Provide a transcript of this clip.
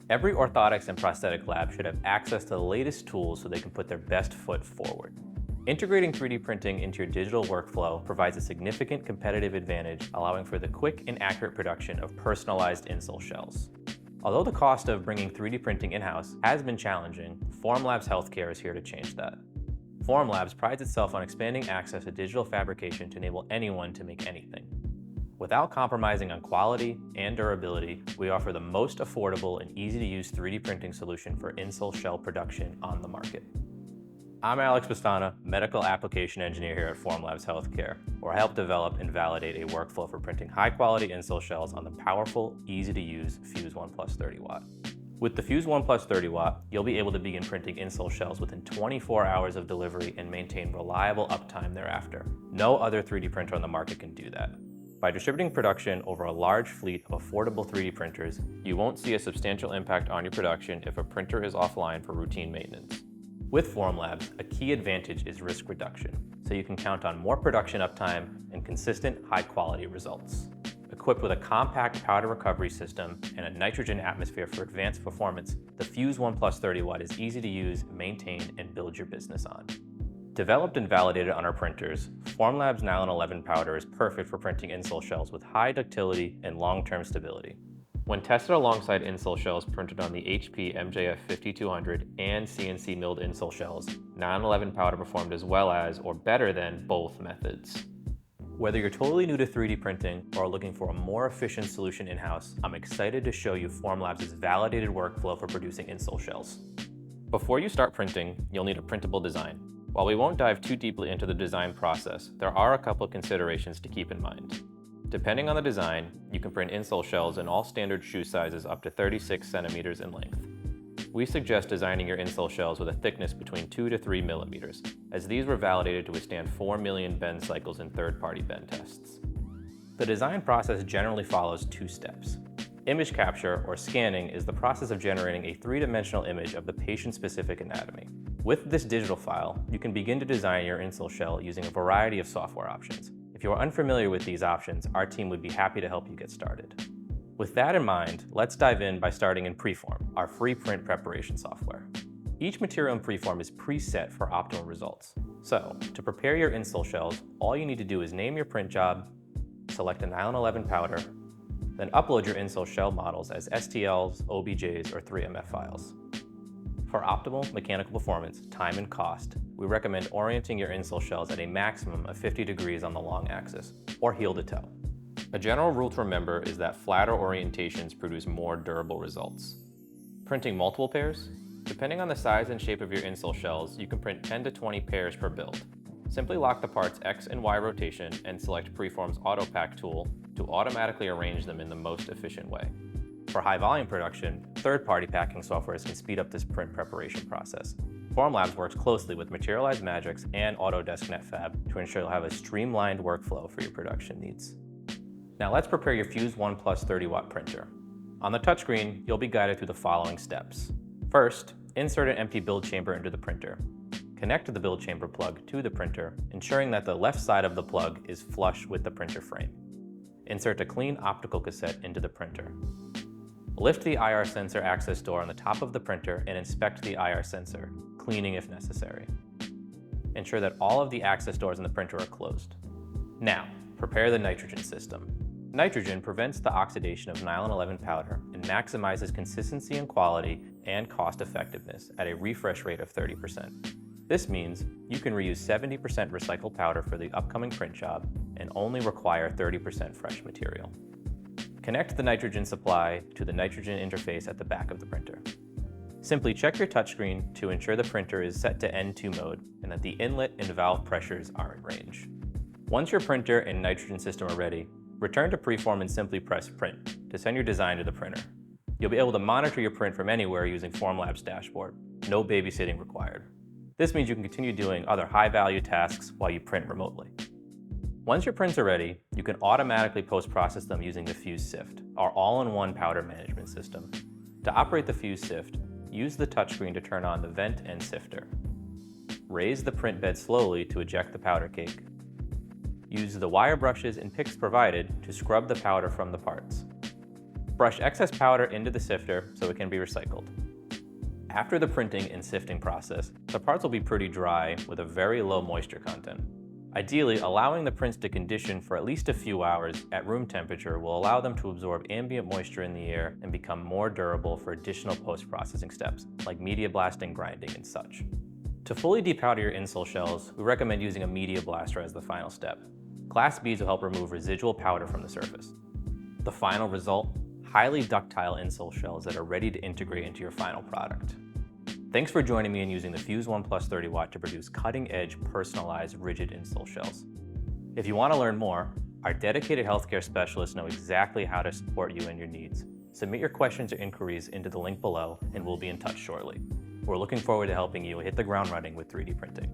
Every orthotics and prosthetic lab should have access to the latest tools so they can put their best foot forward. Integrating 3D printing into your digital workflow provides a significant competitive advantage, allowing for the quick and accurate production of personalized insole shells. Although the cost of bringing 3D printing in-house has been challenging, Formlabs Healthcare is here to change that. Formlabs prides itself on expanding access to digital fabrication to enable anyone to make anything. Without compromising on quality and durability, we offer the most affordable and easy-to-use 3D printing solution for insole shell production on the market. I'm Alex Pastana, Medical Application Engineer here at Formlabs Healthcare, where I help develop and validate a workflow for printing high-quality insole shells on the powerful, easy-to-use Fuse 1 Plus 30 Watt. With the Fuse 1 Plus 30 Watt, you'll be able to begin printing insole shells within 24 hours of delivery and maintain reliable uptime thereafter. No other 3D printer on the market can do that. By distributing production over a large fleet of affordable 3D printers, you won't see a substantial impact on your production if a printer is offline for routine maintenance. With Formlabs, a key advantage is risk reduction, so you can count on more production uptime and consistent, high-quality results. Equipped with a compact powder recovery system and a nitrogen atmosphere for advanced performance, the Fuse 1 Plus 30 Watt is easy to use, maintain, and build your business on. Developed and validated on our printers, Formlabs Nylon 11 powder is perfect for printing insole shells with high ductility and long-term stability. When tested alongside insole shells printed on the HP MJF 5200 and CNC milled insole shells, Nylon 11 powder performed as well as or better than both methods. Whether you're totally new to 3D printing or are looking for a more efficient solution in-house, I'm excited to show you Formlabs' validated workflow for producing insole shells. Before you start printing, you'll need a printable design. While we won't dive too deeply into the design process, there are a couple considerations to keep in mind. Depending on the design, you can print insole shells in all standard shoe sizes up to 36 centimeters in length. We suggest designing your insole shells with a thickness between 2 to 3 millimeters, as these were validated to withstand 4 million bend cycles in third-party bend tests. The design process generally follows 2 steps. Image capture, or scanning, is the process of generating a 3-dimensional image of the patient-specific anatomy. With this digital file, you can begin to design your insole shell using a variety of software options. If you are unfamiliar with these options, our team would be happy to help you get started. With that in mind, let's dive in by starting in Preform, our free print preparation software. Each material in Preform is preset for optimal results. So, to prepare your insole shells, all you need to do is name your print job, select a Nylon 11 powder, then upload your insole shell models as STLs, OBJs, or 3MF files. For optimal mechanical performance, time, and cost, we recommend orienting your insole shells at a maximum of 50 degrees on the long axis, or heel to toe. A general rule to remember is that flatter orientations produce more durable results. Printing multiple pairs? Depending on the size and shape of your insole shells, you can print 10 to 20 pairs per build. Simply lock the parts X and Y rotation and select Preform's Auto Pack tool to automatically arrange them in the most efficient way. For high volume production, third-party packing softwares can speed up this print preparation process. Formlabs works closely with Materialize Magics and Autodesk NetFab to ensure you'll have a streamlined workflow for your production needs. Now let's prepare your Fuse 1 Plus 30 Watt printer. On the touchscreen, you'll be guided through the following steps. First, insert an empty build chamber into the printer. Connect the build chamber plug to the printer, ensuring that the left side of the plug is flush with the printer frame. Insert a clean optical cassette into the printer. Lift the IR sensor access door on the top of the printer and inspect the IR sensor, cleaning if necessary. Ensure that all of the access doors in the printer are closed. Now, prepare the nitrogen system. Nitrogen prevents the oxidation of Nylon 11 powder and maximizes consistency and quality and cost effectiveness at a refresh rate of 30%. This means you can reuse 70% recycled powder for the upcoming print job and only require 30% fresh material. Connect the nitrogen supply to the nitrogen interface at the back of the printer. Simply check your touchscreen to ensure the printer is set to N2 mode and that the inlet and valve pressures are in range. Once your printer and nitrogen system are ready, return to Preform and simply press Print to send your design to the printer. You'll be able to monitor your print from anywhere using Formlabs dashboard. No babysitting required. This means you can continue doing other high-value tasks while you print remotely. Once your prints are ready, you can automatically post-process them using the Fuse Sift, our all-in-one powder management system. To operate the Fuse Sift, use the touchscreen to turn on the vent and sifter. Raise the print bed slowly to eject the powder cake. Use the wire brushes and picks provided to scrub the powder from the parts. Brush excess powder into the sifter so it can be recycled. After the printing and sifting process, the parts will be pretty dry with a very low moisture content. Ideally, allowing the prints to condition for at least a few hours at room temperature will allow them to absorb ambient moisture in the air and become more durable for additional post-processing steps, like media blasting, grinding, and such. To fully depowder your insole shells, we recommend using a media blaster as the final step. Glass beads will help remove residual powder from the surface. The final result? Highly ductile insole shells that are ready to integrate into your final product. Thanks for joining me in using the Fuse 1 Plus 30 Watt to produce cutting-edge, personalized, rigid insole shells. If you want to learn more, our dedicated healthcare specialists know exactly how to support you and your needs. Submit your questions or inquiries into the link below, and we'll be in touch shortly. We're looking forward to helping you hit the ground running with 3D printing.